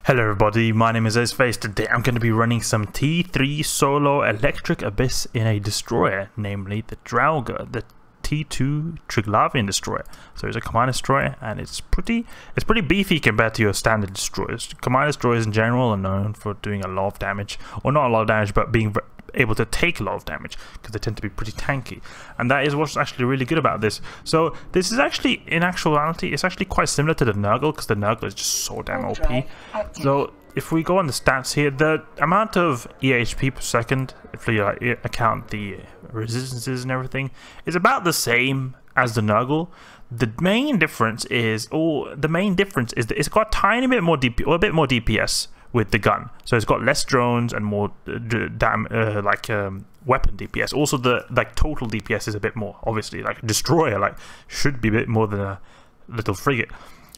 Hello everybody, my name is Veles. Today I'm going to be running some T3 solo electric abyss in a destroyer, namely the Draugur, the T2 Triglavian destroyer. So it's a command destroyer and it's pretty beefy compared to your standard destroyers. Command destroyers in general are known for doing a lot of damage, or not a lot of damage, but being able to take a lot of damage because they tend to be pretty tanky, and that is what's actually really good about this. So this is actually, in actuality, it's actually quite similar to the Nurgle, because the Nurgle is just so damn OP. So if we go on the stats here, the amount of EHP per second, if you account the resistances and everything, is about the same as the Nurgle. The main difference is, that it's got a tiny bit more DP, or a bit more DPS with the gun. So it's got less drones and more weapon DPS. Also the total DPS is a bit more, obviously. Like destroyer should be a bit more than a little frigate.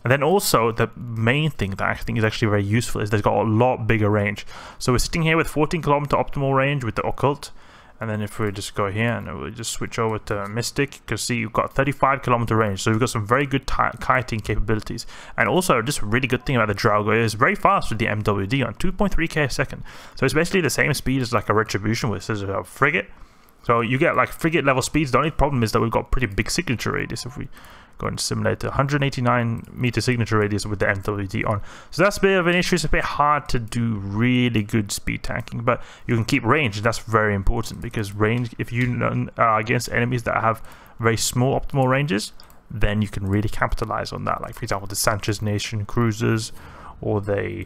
And then also the main thing that I think is actually very useful is they've got a lot bigger range. So we're sitting here with 14km optimal range with the Occult. And then if we just go here and we'll just switch over to Mystic, you can see you've got 35km range, so we've got some very good kiting capabilities. And also, just a really good thing about the Draugur is very fast with the MWD on 2.3k a second. So it's basically the same speed as like a Retribution, which is a frigate. So you get like frigate level speeds. The only problem is that we've got pretty big signature radius. If we go and simulate the 189 meter signature radius with the MWD on, so that's a bit of an issue. It's a bit hard to do really good speed tanking, but you can keep range, and that's very important, because range, if you are against enemies that have very small optimal ranges, then you can really capitalize on that. Like for example, the Sanchez Nation cruisers, or the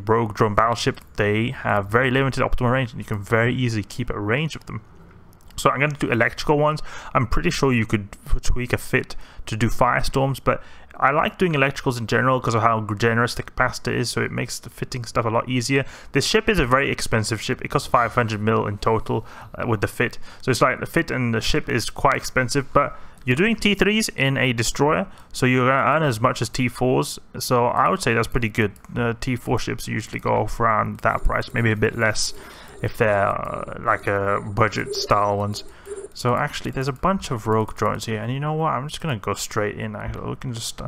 rogue drone battleship, they have very limited optimal range, and you can very easily keep a range of them. So I'm going to do electrical ones. I'm pretty sure you could tweak a fit to do firestorms, but I like doing electricals in general because of how generous the capacitor is, so it makes the fitting stuff a lot easier. This ship is a very expensive ship. It costs 500 mil in total with the fit. So it's like the fit and the ship is quite expensive, but you're doing T3s in a destroyer, so you're going to earn as much as T4s. So I would say that's pretty good. T4 ships usually go for around that price, maybe a bit less if they're like budget style ones. So actually there's a bunch of rogue drones here, and you know what, I'm just gonna go straight in. We can just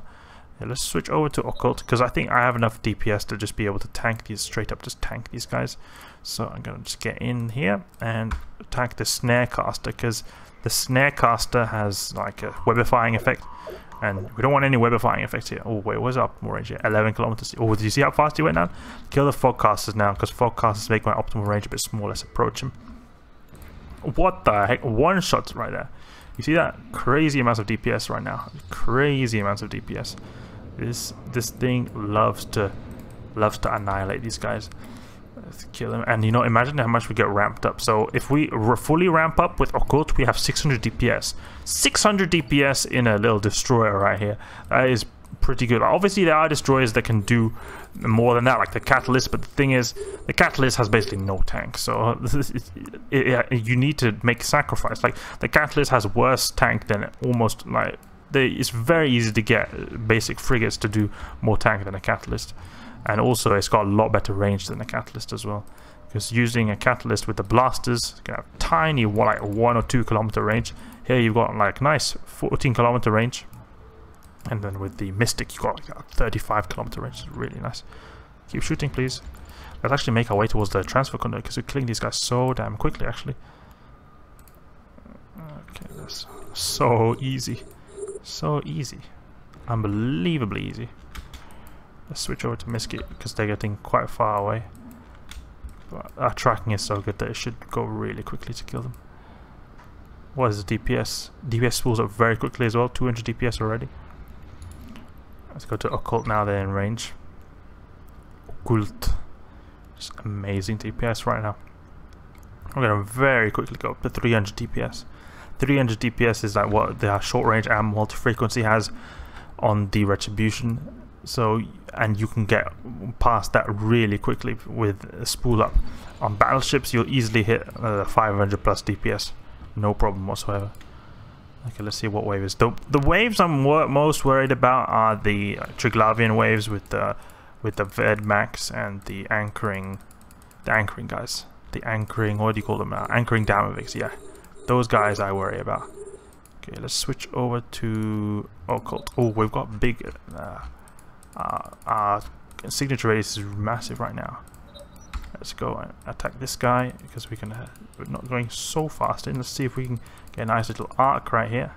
let's switch over to Occult, because I think I have enough DPS to just be able to tank these, straight up just tank these guys. So I'm gonna just get in here and attack the Snarecaster, because the Snarecaster has like a webifying effect, and we don't want any webifying effects here. Oh wait, where's our optimal range here? 11 kilometers. Oh, did you see how fast he went now? Kill the Fogcasters now, because Fogcasters make my optimal range a bit smaller. Let's approach him. What the heck? One shot right there. You see that? Crazy amounts of DPS right now. Crazy amounts of DPS. This thing loves to annihilate these guys. Let's kill him. And you know, imagine how much we get ramped up. So if we fully ramp up with Occult, we have 600 DPS. 600 DPS in a little destroyer right here. That is pretty good. Obviously there are destroyers that can do more than that, like the Catalyst, but the thing is, the Catalyst has basically no tank, so you need to make sacrifice. Like the Catalyst has worse tank than almost, like, it's very easy to get basic frigates to do more tank than a Catalyst. And also it's got a lot better range than a Catalyst as well, because using a Catalyst with the blasters, you can have tiny, like 1 or 2 kilometer range. Here you've got like nice 14km range, and then with the Mystic you got like a 35km range. It's really nice. Keep shooting, please. Let's actually make our way towards the transfer conduit, because we're killing these guys so damn quickly actually. Okay, that's so easy. So easy. Unbelievably easy. Let's switch over to Mystic, because they're getting quite far away. But our tracking is so good that it should go really quickly to kill them. What is the DPS? DPS spools up very quickly as well, 200 DPS already. Let's go to Occult now, they're in range. Occult. Just amazing DPS right now. We're going to very quickly go up to 300 DPS. 300 DPS is like what the short range and multi-frequency has on the Retribution. So, and you can get past that really quickly with a spool up. On battleships you'll easily hit 500 plus DPS, no problem whatsoever. Okay, let's see what wave is. The waves I'm most worried about are the Triglavian waves with the Ved Max and the anchoring guys. The anchoring, what do you call them now? Anchoring Damavics, yeah. Those guys I worry about. Okay, let's switch over to Occult. Oh, we've got big signature radius is massive right now. Let's go and attack this guy because we're not going so fast in. Let's see if we can get a nice little arc right here.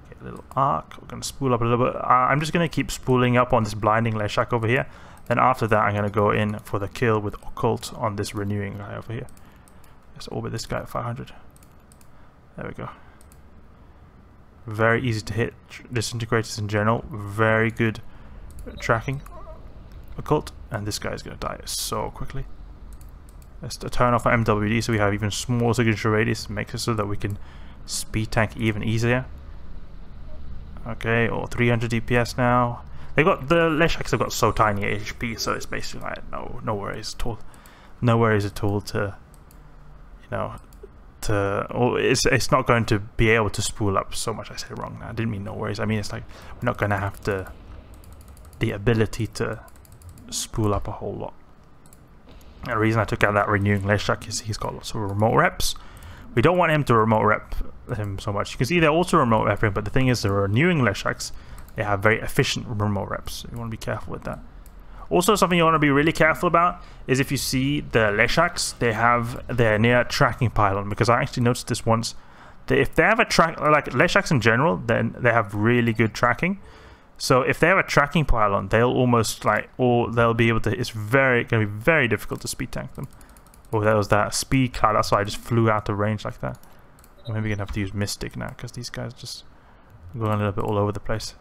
Get a little arc. We're going to spool up a little bit. I'm just going to keep spooling up on this blinding Leshak over here. Then after that, I'm going to go in for the kill with Occult on this renewing guy over here. Let's orbit this guy at 500. There we go. Very easy to hit. Disintegrators in general. Very good tracking. Occult. And this guy's going to die so quickly. Let's turn off our MWD so we have even small signature radius. Makes it so that we can speed tank even easier. Okay, or 300 DPS now. They got the Leshaks have got so tiny HP, so it's basically like no worries at all. No worries at all to, you know, it's not going to be able to spool up so much. I said wrong now. I didn't mean no worries. I mean it's like we're not going to have the ability to spool up a whole lot. And the reason I took out that renewing Leshak is he's got lots of remote reps. We don't want him to remote rep him so much. You can see they're also remote repping, but the thing is the renewing Leshaks, they have very efficient remote reps. So you want to be careful with that. Also, something you want to be really careful about is if you see the Leshaks, they have their near tracking pylon, because I actually noticed this once. That if they have a track, like Leshaks in general, then they have really good tracking. So if they have a tracking pylon, they'll almost like, or they'll be able to. It's going to be very difficult to speed tank them. Oh, there was that speed cloud. That's why I just flew out of range like that. Maybe we're gonna have to use Mystic now because these guys just going a little bit all over the place.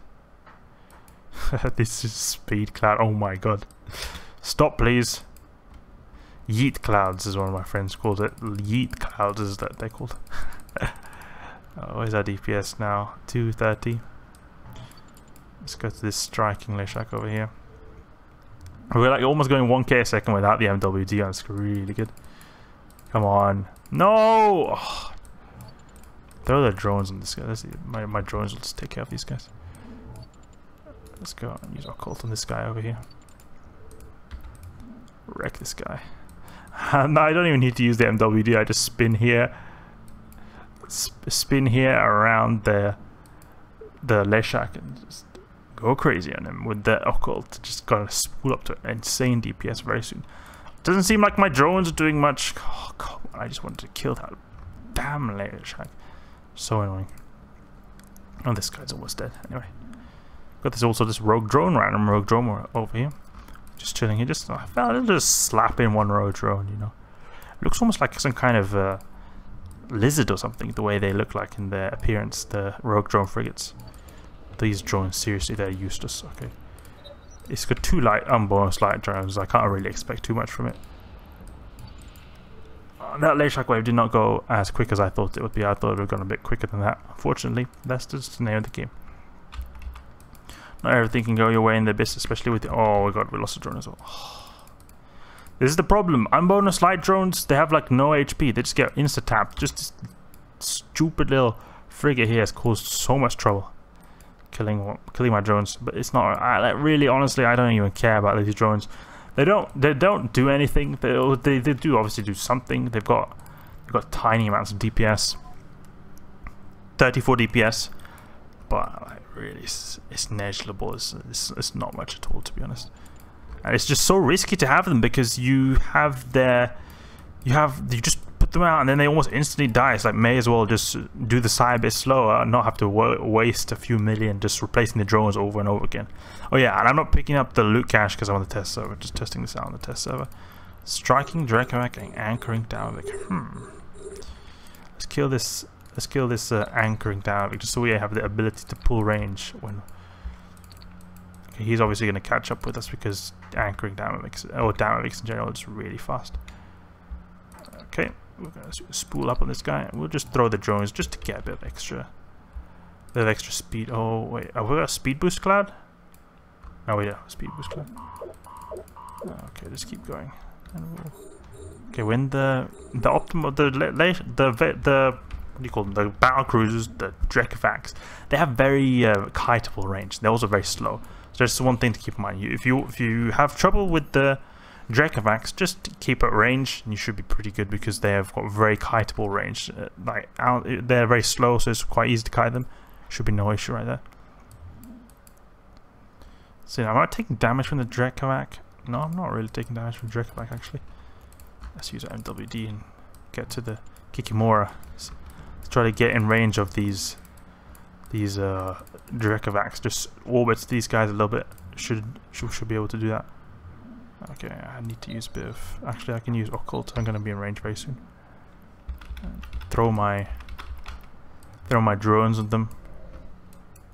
This is speed cloud. Oh my god! Stop, please. Yeet clouds is one of my friends called it. Yeet clouds is that they're called. Where's our DPS now? 230. Let's go to this striking Leshak over here. We're like almost going 1k a second without the MWD, and it's really good. Come on. No! Oh. Throw the drones on this guy. Let's see. My drones will just take care of these guys. Let's go and use Occult on this guy over here. Wreck this guy. No, I don't even need to use the MWD. I just spin here. Spin here around the Leshak and just go crazy on him with the Occult. Just gotta spool up to insane DPS very soon. Doesn't seem like my drones are doing much. Oh, come on. I just wanted to kill that damn Leshak. So annoying. Oh, this guy's almost dead. Anyway. Got this also this rogue drone, random rogue drone over here. Just chilling here. Just I felt I'll just slap in one rogue drone, you know. It looks almost like some kind of lizard or something, the way they look like in their appearance, the rogue drone frigates. These drones, seriously, they're useless. Okay. It's got 2 bonus light drones. I can't really expect too much from it. That Leshak wave did not go as quick as I thought it would be. I thought it would have gone a bit quicker than that. Unfortunately, that's just the name of the game. Not everything can go your way in the abyss, especially with the... Oh my god, we lost a drone as well. This is the problem. Unbonus light drones, they have like no HP. They just get insta-tapped. Just this stupid little frigate here has caused so much trouble. Killing my drones. But it's not... really, honestly, I don't even care about these drones. They don't do anything. They do obviously do something. They've got tiny amounts of DPS. 34 DPS. But like, really, it's negligible. It's not much at all, to be honest. And it's just so risky to have them because you just put them out and then they almost instantly die. It's like may as well just do the side a bit slower and not have to waste a few million just replacing the drones over and over again. Oh yeah, and I'm not picking up the loot cache because I'm on the test server. Just testing this out on the test server. Striking Dracomac and anchoring Downwick. Let's kill this. Let's kill this anchoring Downwick just so we have the ability to pull range when. Okay, he's obviously going to catch up with us because anchoring Downwick or Downwick in general is really fast. Okay, we're going to spool up on this guy. We'll just throw the drones just to get a bit of extra speed. Oh wait, have we got a speed boost cloud? Oh yeah, speed boost cloud. Okay, just keep going. Okay, when the optimal the what do you call them? The battle cruisers, the Dracovacs, they have very kiteable range. They're also very slow. So that's one thing to keep in mind. If you have trouble with the Dracovacs, just keep at range, and you should be pretty good because they have got very kiteable range. They're very slow, so it's quite easy to kite them. Should be no issue right there. So am I taking damage from the Drekavac? No, I'm not really taking damage from Drekavac actually. Let's use MWD and get to the Kikimora. Let's try to get in range of these Drekavacs. Just orbit these guys a little bit. Should be able to do that. Okay, I need to use a bit of... Actually, I can use Occult. I'm going to be in range very soon. Throw my drones at them.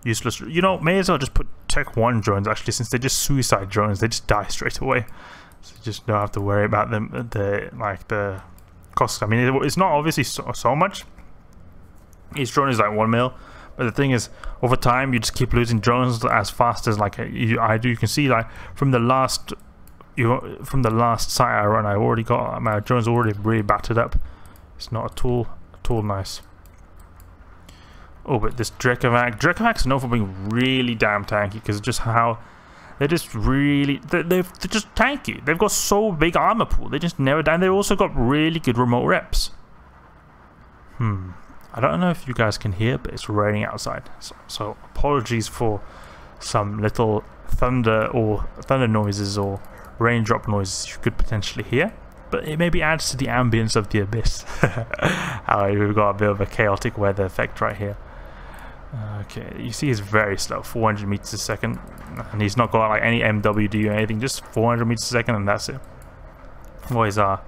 Useless. You know, may as well just put Tech 1 drones, actually, since they're just suicide drones. They just die straight away. So you just don't have to worry about them, the cost. I mean, it's not obviously so much. Each drone is like 1 mil. But the thing is, over time, you just keep losing drones as fast as like I do. You can see, like, from the last site I run, I already got my drones already really battered up. It's not at all nice. Oh, but this Drekavac's known for being really damn tanky because just how they're just really they're just tanky. They've got so big armor pool. They just never die. And they've also got really good remote reps. I don't know if you guys can hear, but it's raining outside. So apologies for some little thunder noises or raindrop noises you could potentially hear, but it maybe adds to the ambience of the abyss. We've got a bit of a chaotic weather effect right here. Okay, you see he's very slow, 400 meters a second, and he's not got like any MWD or anything, just 400 meters a second, and that's it. What is our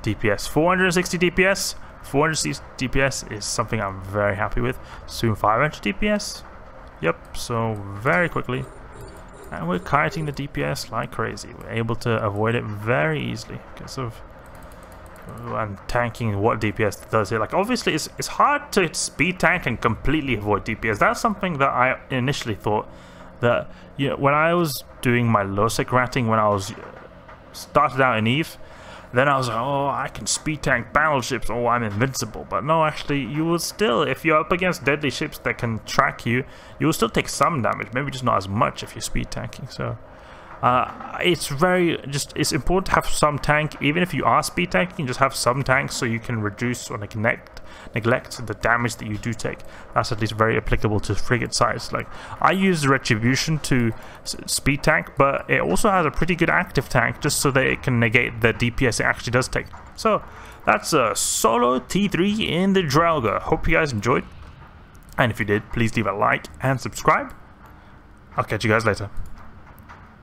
DPS? 460 DPS. 460 DPS is something I'm very happy with. Soon 500 DPS. Yep, so very quickly. And we're kiting the DPS like crazy. We're able to avoid it very easily because of and tanking what DPS does here. Like, obviously it's hard to speed tank and completely avoid DPS. That's something that I initially thought that, you know, when I was doing my low-sec ratting when I was started out in EVE, then I was like, oh, I can speed tank battleships, oh, I'm invincible. But no, actually, you will still, if you're up against deadly ships that can track you, you will still take some damage, maybe just not as much if you're speed tanking. So it's important to have some tank, even if you are speed tanking, just have some tanks so you can reduce or neglect the damage that you do take. That's at least very applicable to frigate size. Like, I use Retribution to speed tank, but it also has a pretty good active tank just so that it can negate the DPS it actually does take. So that's a solo T3 in the Draugur. Hope you guys enjoyed, and if you did, please leave a like and subscribe. I'll catch you guys later.